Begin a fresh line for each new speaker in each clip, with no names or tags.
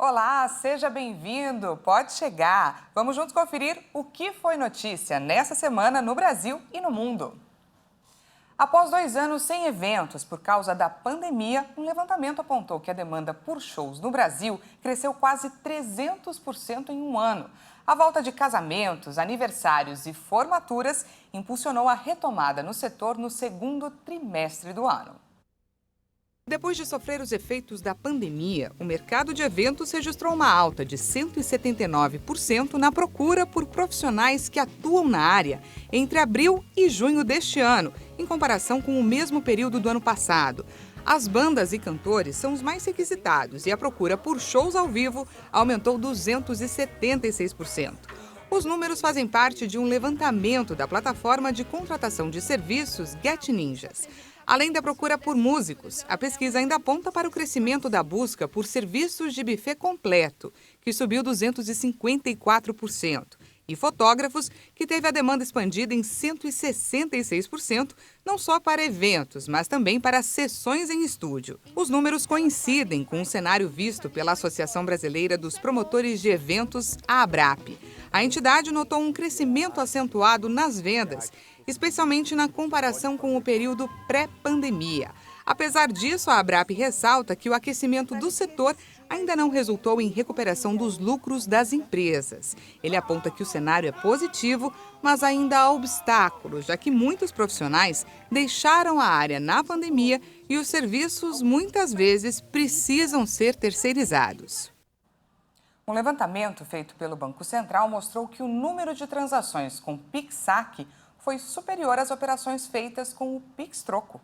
Olá, seja bem-vindo, pode chegar. Vamos juntos conferir o que foi notícia nessa semana no Brasil e no mundo. Após 2 anos sem eventos por causa da pandemia, um levantamento apontou que a demanda por shows no Brasil cresceu quase 300% em um ano. A volta de casamentos, aniversários e formaturas impulsionou a retomada no setor no segundo trimestre do ano. Depois de sofrer os efeitos da pandemia, o mercado de eventos registrou uma alta de 179% na procura por profissionais que atuam na área entre abril e junho deste ano, em comparação com o mesmo período do ano passado. As bandas e cantores são os mais requisitados e a procura por shows ao vivo aumentou 276%. Os números fazem parte de um levantamento da plataforma de contratação de serviços Get Ninjas. Além da procura por músicos, a pesquisa ainda aponta para o crescimento da busca por serviços de buffet completo, que subiu 254%, e fotógrafos, que teve a demanda expandida em 166%, não só para eventos, mas também para sessões em estúdio. Os números coincidem com o cenário visto pela Associação Brasileira dos Promotores de Eventos, a ABRAP. A entidade notou um crescimento acentuado nas vendas, especialmente na comparação com o período pré-pandemia. Apesar disso, a ABRAP ressalta que o aquecimento do setor ainda não resultou em recuperação dos lucros das empresas. Ele aponta que o cenário é positivo, mas ainda há obstáculos, já que muitos profissionais deixaram a área na pandemia e os serviços muitas vezes precisam ser terceirizados. Um levantamento feito pelo Banco Central mostrou que o número de transações com Pix-Saque foi superior às operações feitas com o Pix-Troco.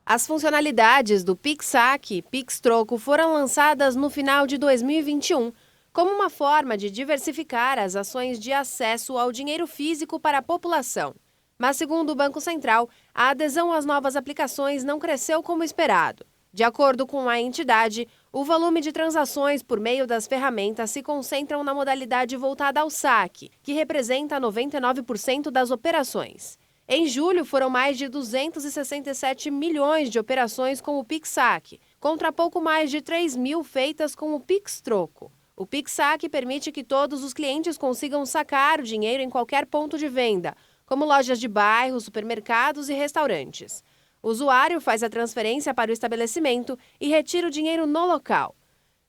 As funcionalidades do Pix-Saque e Pix-Troco foram lançadas no final de 2021, como uma forma de diversificar as ações de acesso ao dinheiro físico para a população. Mas, segundo o Banco Central, a adesão às novas aplicações não cresceu como esperado. De acordo com a entidade, o volume de transações por meio das ferramentas se concentram na modalidade voltada ao saque, que representa 99% das operações. Em julho, foram mais de 267 milhões de operações com o Pix-Saque, contra pouco mais de 3 mil feitas com o Pix-Troco. O Pix-Saque permite que todos os clientes consigam sacar o dinheiro em qualquer ponto de venda, como lojas de bairro, supermercados e restaurantes. O usuário faz a transferência para o estabelecimento e retira o dinheiro no local.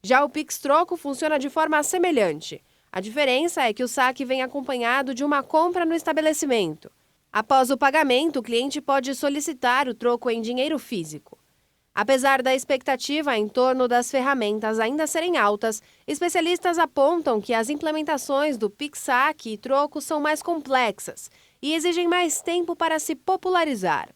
Já o Pix-Troco funciona de forma semelhante. A diferença é que o saque vem acompanhado de uma compra no estabelecimento. Após o pagamento, o cliente pode solicitar o troco em dinheiro físico. Apesar da expectativa em torno das ferramentas ainda serem altas, especialistas apontam que as implementações do Pix-Saque e Troco são mais complexas e exigem mais tempo para se popularizar.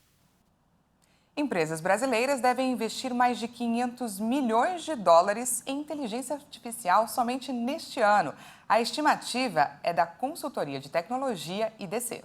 Empresas brasileiras devem investir mais de 500 milhões de dólares em inteligência artificial somente neste ano. A estimativa é da consultoria de tecnologia IDC.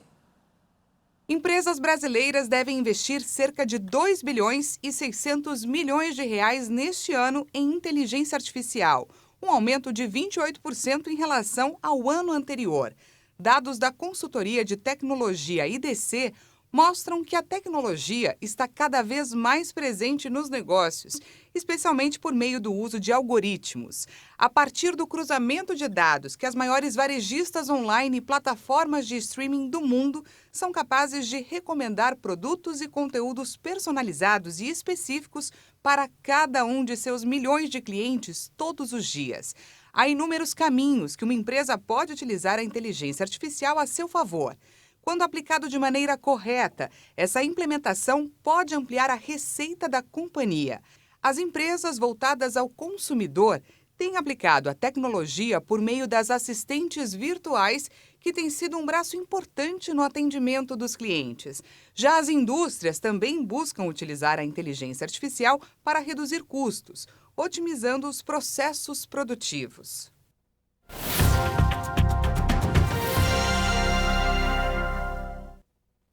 Empresas brasileiras devem investir cerca de 2 bilhões e 600 milhões de reais neste ano em inteligência artificial, um aumento de 28% em relação ao ano anterior. Dados da consultoria de tecnologia IDC mostram que a tecnologia está cada vez mais presente nos negócios, especialmente por meio do uso de algoritmos. A partir do cruzamento de dados que as maiores varejistas online e plataformas de streaming do mundo são capazes de recomendar produtos e conteúdos personalizados e específicos para cada um de seus milhões de clientes todos os dias. Há inúmeros caminhos que uma empresa pode utilizar a inteligência artificial a seu favor. Quando aplicado de maneira correta, essa implementação pode ampliar a receita da companhia. As empresas voltadas ao consumidor têm aplicado a tecnologia por meio das assistentes virtuais, que têm sido um braço importante no atendimento dos clientes. Já as indústrias também buscam utilizar a inteligência artificial para reduzir custos, otimizando os processos produtivos.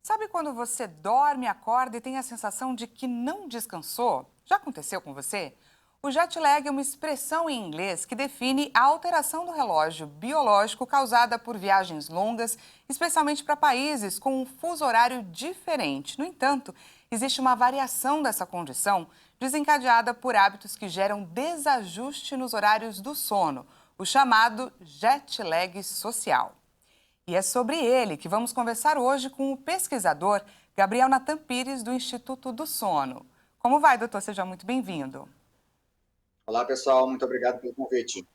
Sabe quando você dorme, acorda e tem a sensação de que não descansou? Já aconteceu com você? O jet lag é uma expressão em inglês que define a alteração do relógio biológico causada por viagens longas, especialmente para países com um fuso horário diferente. No entanto, Existe uma variação dessa condição desencadeada por hábitos que geram desajuste nos horários do sono, o chamado jet lag social. E é sobre ele que vamos conversar hoje com o pesquisador Gabriel Nathan Pires, do Instituto do Sono. Como vai, doutor? Seja muito bem-vindo.
Olá, pessoal. Muito obrigado pelo convite.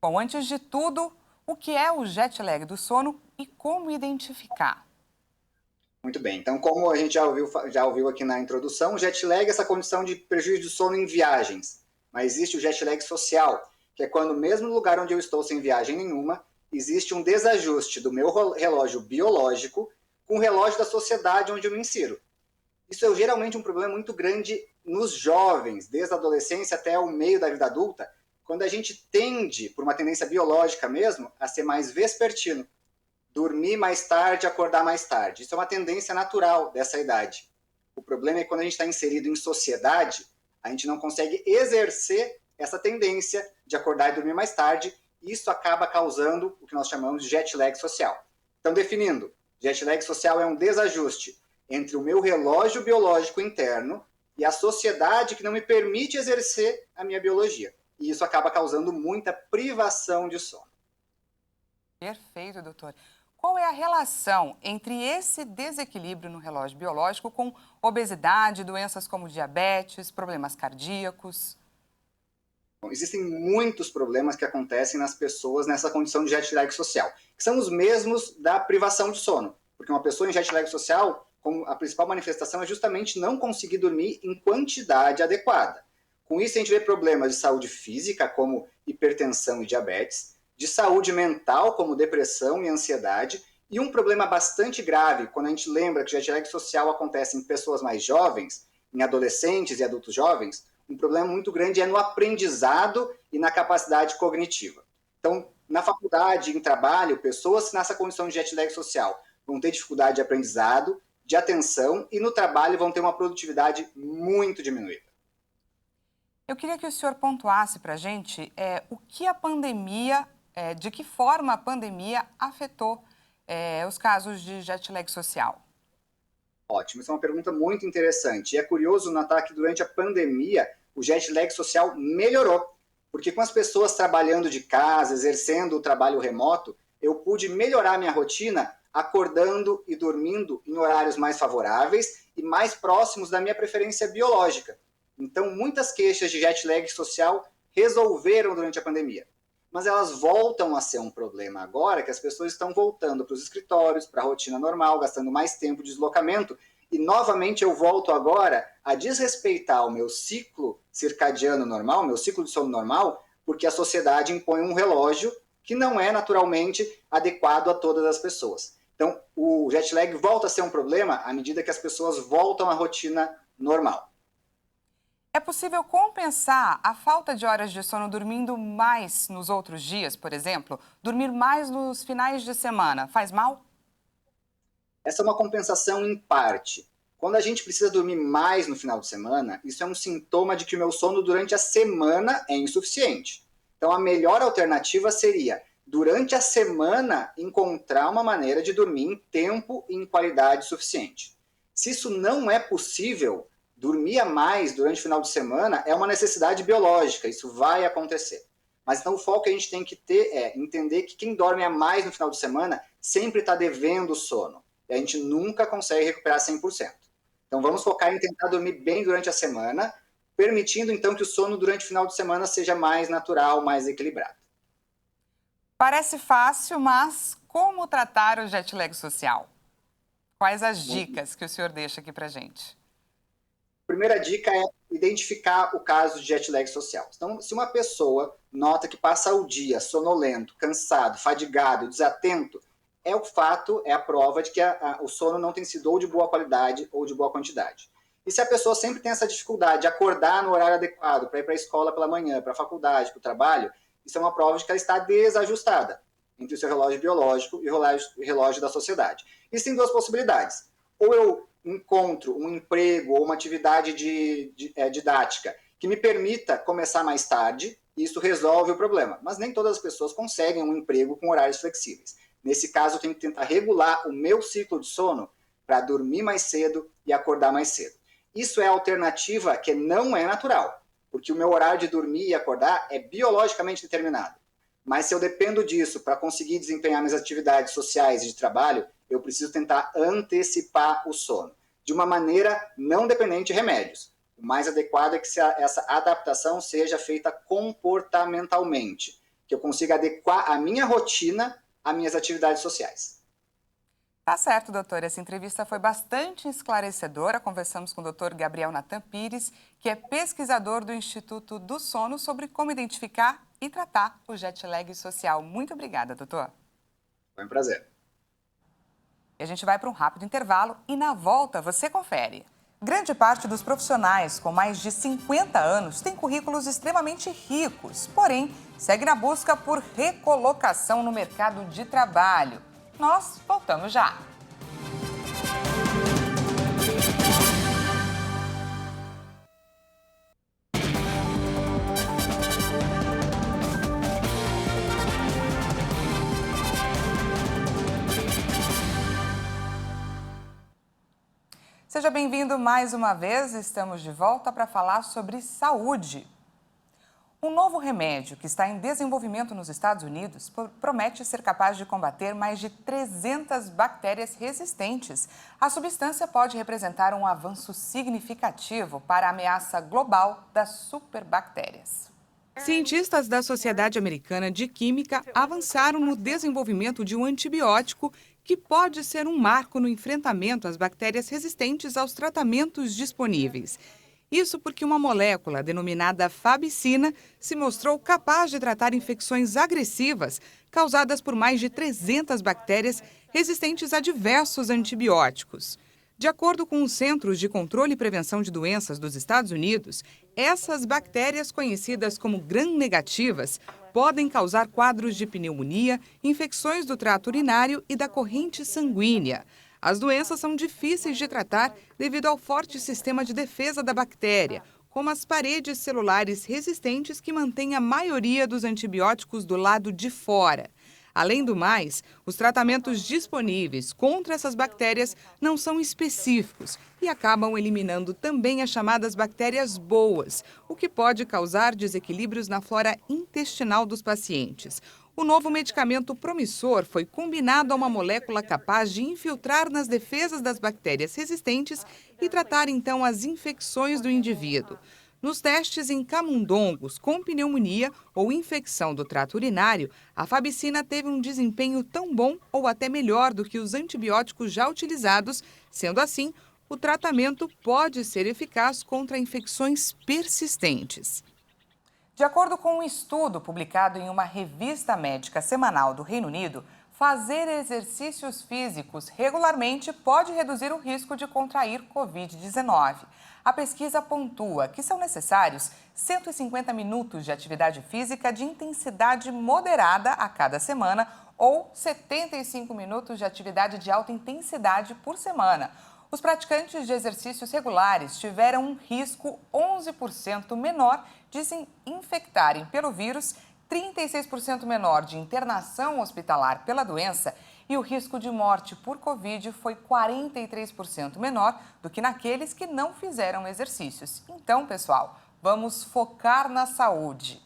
Bom, antes de tudo, o que é o jet lag do sono e como identificar?
Muito bem. Então, como a gente já ouviu aqui na introdução, o jet lag é essa condição de prejuízo de sono em viagens. Mas existe o jet lag social, que é quando, mesmo no lugar onde eu estou sem viagem nenhuma, existe um desajuste do meu relógio biológico com o relógio da sociedade onde eu me insiro. Isso é geralmente um problema muito grande nos jovens, desde a adolescência até o meio da vida adulta, quando a gente tende, por uma tendência biológica mesmo, a ser mais vespertino. Dormir mais tarde, acordar mais tarde. Isso é uma tendência natural dessa idade. O problema é que quando a gente está inserido em sociedade, a gente não consegue exercer essa tendência de acordar e dormir mais tarde, e isso acaba causando o que nós chamamos de jet lag social. Então, definindo, jet lag social é um desajuste entre o meu relógio biológico interno e a sociedade que não me permite exercer a minha biologia. E isso acaba causando muita privação de sono.
Perfeito, doutor. Qual é a relação entre esse desequilíbrio no relógio biológico com obesidade, doenças como diabetes, problemas cardíacos?
Bom, existem muitos problemas que acontecem nas pessoas nessa condição de jet lag social, que são os mesmos da privação de sono. Porque uma pessoa em jet lag social, como a principal manifestação é justamente não conseguir dormir em quantidade adequada. Com isso, a gente vê problemas de saúde física, como hipertensão e diabetes, de saúde mental, como depressão e ansiedade, e um problema bastante grave, quando a gente lembra que o jet lag social acontece em pessoas mais jovens, em adolescentes e adultos jovens, um problema muito grande é no aprendizado e na capacidade cognitiva. Então, na faculdade, em trabalho, pessoas nessa condição de jet lag social vão ter dificuldade de aprendizado, de atenção, e no trabalho vão ter uma produtividade muito diminuída.
Eu queria que o senhor pontuasse para a gente o que a pandemia, de que forma a pandemia afetou os casos de jet lag social.
Ótimo, essa é uma pergunta muito interessante. E é curioso notar que durante a pandemia o jet lag social melhorou, porque com as pessoas trabalhando de casa, exercendo o trabalho remoto, eu pude melhorar minha rotina acordando e dormindo em horários mais favoráveis e mais próximos da minha preferência biológica. Então, muitas queixas de jet lag social resolveram durante a pandemia. Mas elas voltam a ser um problema agora que as pessoas estão voltando para os escritórios, para a rotina normal, gastando mais tempo de deslocamento. E, novamente, eu volto agora a desrespeitar o meu ciclo circadiano normal, meu ciclo de sono normal, porque a sociedade impõe um relógio que não é naturalmente adequado a todas as pessoas. Então, o jet lag volta a ser um problema à medida que as pessoas voltam à rotina normal.
É possível compensar a falta de horas de sono dormindo mais nos outros dias, por exemplo? Dormir mais nos finais de semana faz mal?
Essa é uma compensação em parte. Quando a gente precisa dormir mais no final de semana, isso é um sintoma de que o meu sono durante a semana é insuficiente. Então, a melhor alternativa seria, durante a semana, encontrar uma maneira de dormir em tempo e em qualidade suficiente. Se isso não é possível, dormir a mais durante o final de semana é uma necessidade biológica, isso vai acontecer. Mas então o foco que a gente tem que ter é entender que quem dorme a mais no final de semana sempre está devendo sono. E a gente nunca consegue recuperar 100%. Então vamos focar em tentar dormir bem durante a semana, permitindo então que o sono durante o final de semana seja mais natural, mais equilibrado.
Parece fácil, mas como tratar o jet lag social? Quais as dicas que o senhor deixa aqui para a gente?
A primeira dica é identificar o caso de jet lag social. Então, se uma pessoa nota que passa o dia sonolento, cansado, fadigado, desatento, é a prova de que o sono não tem sido ou de boa qualidade ou de boa quantidade. E se a pessoa sempre tem essa dificuldade de acordar no horário adequado para ir para a escola pela manhã, para a faculdade, para o trabalho, isso é uma prova de que ela está desajustada entre o seu relógio biológico e o relógio da sociedade. Isso tem duas possibilidades. Ou eu encontro um emprego ou uma atividade didática que me permita começar mais tarde, e isso resolve o problema. Mas nem todas as pessoas conseguem um emprego com horários flexíveis. Nesse caso, eu tenho que tentar regular o meu ciclo de sono para dormir mais cedo e acordar mais cedo. Isso é alternativa que não é natural, porque o meu horário de dormir e acordar é biologicamente determinado. Mas se eu dependo disso para conseguir desempenhar minhas atividades sociais e de trabalho, eu preciso tentar antecipar o sono, de uma maneira não dependente de remédios. O mais adequado é que essa adaptação seja feita comportamentalmente, que eu consiga adequar a minha rotina às minhas atividades sociais.
Tá certo, doutor. Essa entrevista foi bastante esclarecedora. Conversamos com o doutor Gabriel Natan Pires, que é pesquisador do Instituto do Sono, sobre como identificar e tratar o jet lag social. Muito obrigada, doutor.
Foi um prazer.
E a gente vai para um rápido intervalo e na volta você confere. Grande parte dos profissionais com mais de 50 anos tem currículos extremamente ricos, porém segue na busca por recolocação no mercado de trabalho. Nós voltamos já. Seja bem-vindo mais uma vez, estamos de volta para falar sobre saúde. Um novo remédio que está em desenvolvimento nos Estados Unidos promete ser capaz de combater mais de 300 bactérias resistentes. A substância pode representar um avanço significativo para a ameaça global das superbactérias. Cientistas da Sociedade Americana de Química avançaram no desenvolvimento de um antibiótico que pode ser um marco no enfrentamento às bactérias resistentes aos tratamentos disponíveis. Isso porque uma molécula denominada fabicina se mostrou capaz de tratar infecções agressivas causadas por mais de 300 bactérias resistentes a diversos antibióticos. De acordo com os Centros de Controle e Prevenção de Doenças dos Estados Unidos, essas bactérias, conhecidas como gram-negativas, podem causar quadros de pneumonia, infecções do trato urinário e da corrente sanguínea. As doenças são difíceis de tratar devido ao forte sistema de defesa da bactéria, como as paredes celulares resistentes que mantêm a maioria dos antibióticos do lado de fora. Além do mais, os tratamentos disponíveis contra essas bactérias não são específicos e acabam eliminando também as chamadas bactérias boas, o que pode causar desequilíbrios na flora intestinal dos pacientes. O novo medicamento promissor foi combinado a uma molécula capaz de infiltrar nas defesas das bactérias resistentes e tratar então as infecções do indivíduo. Nos testes em camundongos com pneumonia ou infecção do trato urinário, a fabicina teve um desempenho tão bom ou até melhor do que os antibióticos já utilizados. Sendo assim, o tratamento pode ser eficaz contra infecções persistentes. De acordo com um estudo publicado em uma revista médica semanal do Reino Unido, fazer exercícios físicos regularmente pode reduzir o risco de contrair Covid-19. A pesquisa pontua que são necessários 150 minutos de atividade física de intensidade moderada a cada semana ou 75 minutos de atividade de alta intensidade por semana. Os praticantes de exercícios regulares tiveram um risco 11% menor de se infectarem pelo vírus, 36% menor de internação hospitalar pela doença e o risco de morte por Covid foi 43% menor do que naqueles que não fizeram exercícios. Então, pessoal, vamos focar na saúde.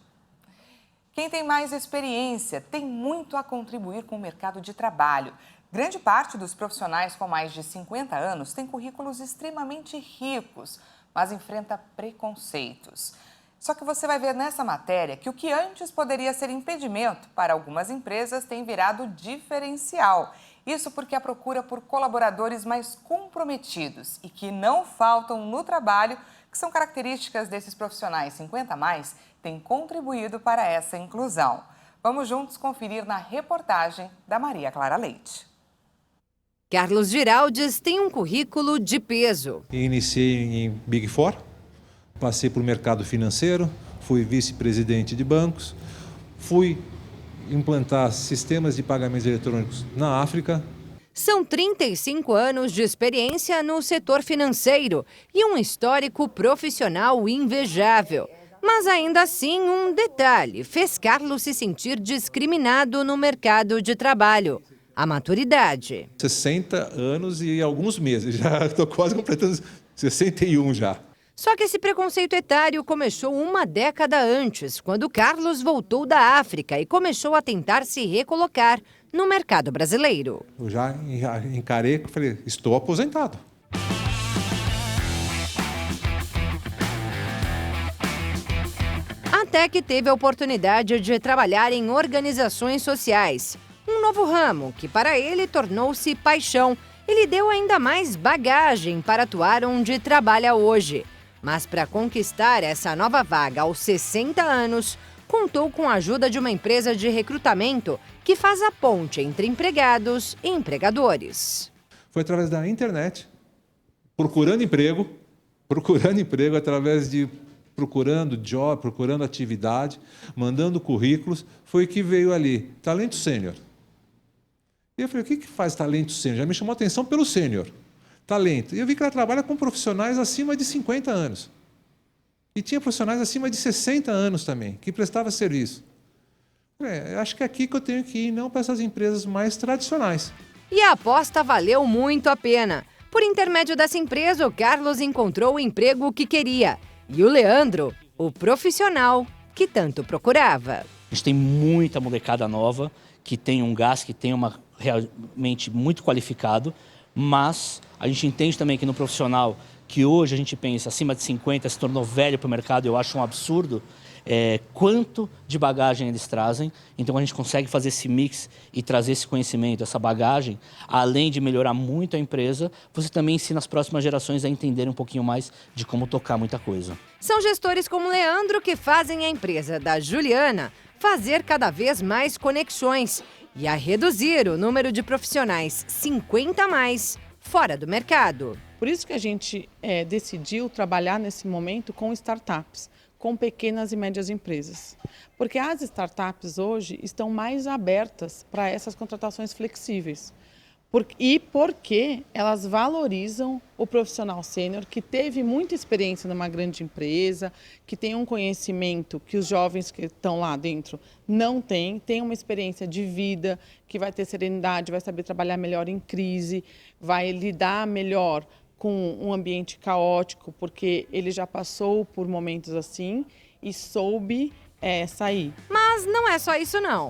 Quem tem mais experiência tem muito a contribuir com o mercado de trabalho. Grande parte dos profissionais com mais de 50 anos tem currículos extremamente ricos, mas enfrenta preconceitos. Só que você vai ver nessa matéria que o que antes poderia ser impedimento para algumas empresas tem virado diferencial. Isso porque a procura por colaboradores mais comprometidos e que não faltam no trabalho, que são características desses profissionais 50+, tem contribuído para essa inclusão. Vamos juntos conferir na reportagem da Maria Clara Leite.
Carlos Giraldes tem um currículo de peso.
Iniciei em Big Four, passei por mercado financeiro, fui vice-presidente de bancos, fui implantar sistemas de pagamentos eletrônicos na África.
São 35 anos de experiência no setor financeiro e um histórico profissional invejável. Mas ainda assim, um detalhe fez Carlos se sentir discriminado no mercado de trabalho.
a maturidade.
60 anos e alguns meses, já estou quase completando 61 já.
Só que esse preconceito etário começou uma década antes, quando Carlos voltou da África e começou a tentar se recolocar no mercado brasileiro.
Eu já encarei e falei, estou aposentado.
Até que teve a oportunidade de trabalhar em organizações sociais. Um novo ramo que para ele tornou-se paixão e lhe deu ainda mais bagagem para atuar onde trabalha hoje. Mas para conquistar essa nova vaga aos 60 anos, contou com a ajuda de uma empresa de recrutamento que faz a ponte entre empregados e empregadores.
Foi através da internet, procurando emprego através de procurando job, procurando atividade, mandando currículos, foi que veio ali, talento sênior. E eu falei, o que faz talento sênior? Já me chamou a atenção pelo sênior. Talento. E eu vi que ela trabalha com profissionais acima de 50 anos. E tinha profissionais acima de 60 anos também, que prestavam serviço. Acho que é aqui que eu tenho que ir, não para essas empresas mais tradicionais.
E a aposta valeu muito a pena. Por intermédio dessa empresa, o Carlos encontrou o emprego que queria. E o Leandro, o profissional que tanto procurava.
A gente tem muita molecada nova, que tem um gás, que tem uma realmente muito qualificado, mas a gente entende também que no profissional, que hoje a gente pensa acima de 50, se tornou velho para o mercado, eu acho um absurdo, quanto de bagagem eles trazem. Então a gente consegue fazer esse mix e trazer esse conhecimento, essa bagagem, além de melhorar muito a empresa, você também ensina as próximas gerações a entenderem um pouquinho mais de como tocar muita coisa.
São gestores como o Leandro que fazem a empresa da Juliana fazer cada vez mais conexões e a reduzir o número de profissionais 50 a mais fora do mercado.
Por isso que a gente decidiu trabalhar nesse momento com startups, com pequenas e médias empresas. Porque as startups hoje estão mais abertas para essas contratações flexíveis. E porque elas valorizam o profissional sênior que teve muita experiência numa grande empresa, que tem um conhecimento que os jovens que estão lá dentro não têm, tem uma experiência de vida, que vai ter serenidade, vai saber trabalhar melhor em crise, vai lidar melhor com um ambiente caótico, porque ele já passou por momentos assim e soube sair.
Mas não é só isso não.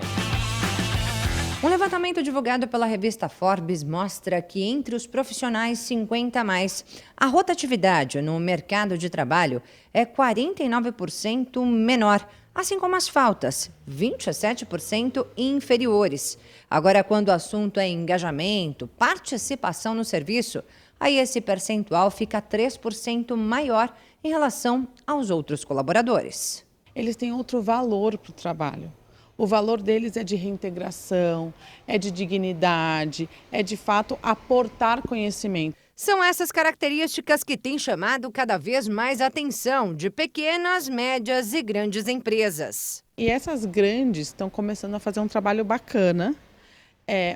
Um levantamento divulgado pela revista Forbes mostra que entre os profissionais 50 a mais, a rotatividade no mercado de trabalho é 49% menor, assim como as faltas, 27% inferiores. Agora, quando o assunto é engajamento, participação no serviço, aí esse percentual fica 3% maior em relação aos outros colaboradores.
Eles têm outro valor para o trabalho. O valor deles é de reintegração, é de dignidade, é de fato aportar conhecimento.
São essas características que têm chamado cada vez mais a atenção de pequenas, médias e grandes empresas.
E essas grandes estão começando a fazer um trabalho bacana,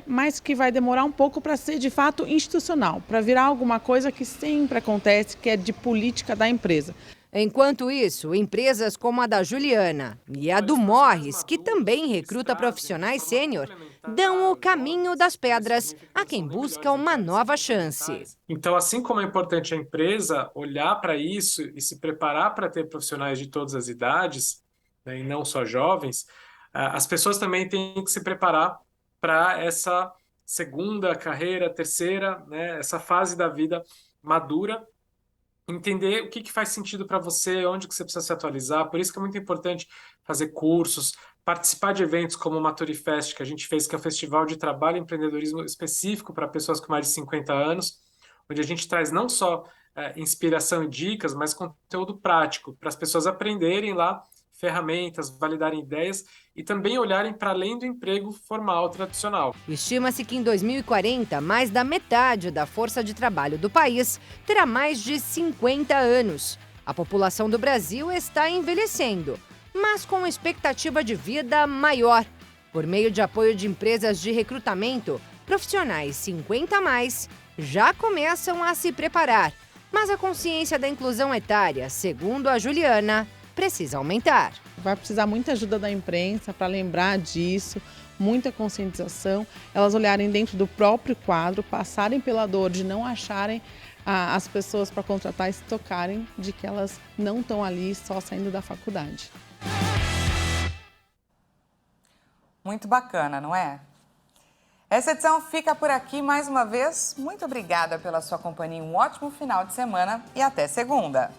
mas que vai demorar um pouco para ser de fato institucional, para virar alguma coisa que sempre acontece, que é de política da empresa.
Enquanto isso, empresas como a da Juliana e a do Morris, que também recruta profissionais sênior, dão o caminho das pedras a quem busca uma nova chance.
Então, assim como é importante a empresa olhar para isso e se preparar para ter profissionais de todas as idades, né, e não só jovens, as pessoas também têm que se preparar para essa segunda carreira, terceira, né, essa fase da vida madura, entender o que faz sentido para você, onde que você precisa se atualizar. Por isso que é muito importante fazer cursos, participar de eventos como o Maturifest, que a gente fez, que é o Festival de Trabalho e Empreendedorismo específico para pessoas com mais de 50 anos, onde a gente traz não só inspiração e dicas, mas conteúdo prático, para as pessoas aprenderem lá ferramentas, validarem ideias e também olharem para além do emprego formal tradicional.
Estima-se que em 2040, mais da metade da força de trabalho do país terá mais de 50 anos. A população do Brasil está envelhecendo, mas com expectativa de vida maior. Por meio de apoio de empresas de recrutamento, profissionais 50 a mais já começam a se preparar. Mas a consciência da inclusão etária, segundo a Juliana, precisa aumentar.
Vai precisar muita ajuda da imprensa para lembrar disso, muita conscientização, elas olharem dentro do próprio quadro, passarem pela dor de não acharem as pessoas para contratar e se tocarem de que elas não estão ali só saindo da faculdade.
Muito bacana, não é? Essa edição fica por aqui mais uma vez. Muito obrigada pela sua companhia, um ótimo final de semana e até segunda.